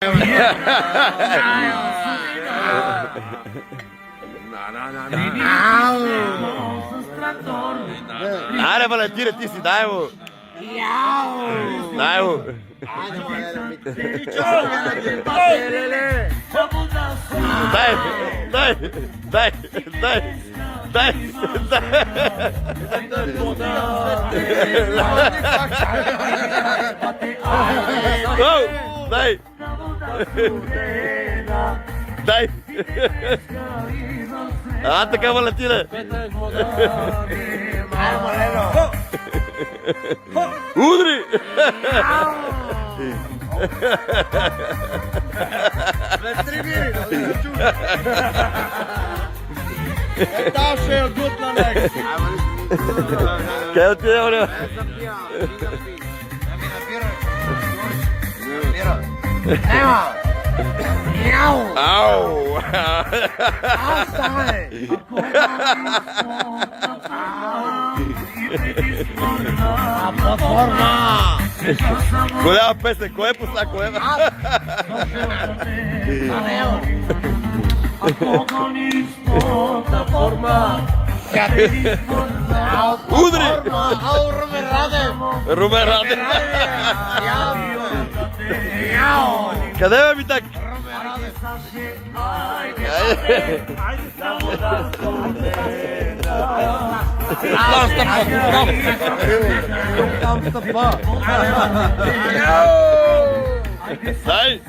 Ajde, Valentine, ti si, daj mu. Daj mu. Daj, daj, daj, daj, daj, daj. Daj. Daj. A така, Валентина. Удри. Daar is heel goed naar niks. Kaj ti je ono? Evo. Jau. Au. Astaj. Platforma. Голяма песен, кое пусна, кое? Удри! Румен Радев! Къде бе ми так? Дай!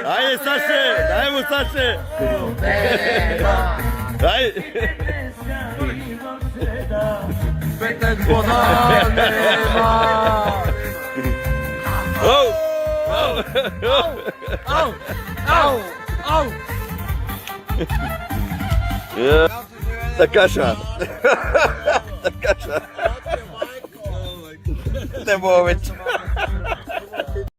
Айде, Саше! Дай му, Саше! Дай! Оу! Оу! Au. Au. Au. Така ша! Така ша! Не мога вече!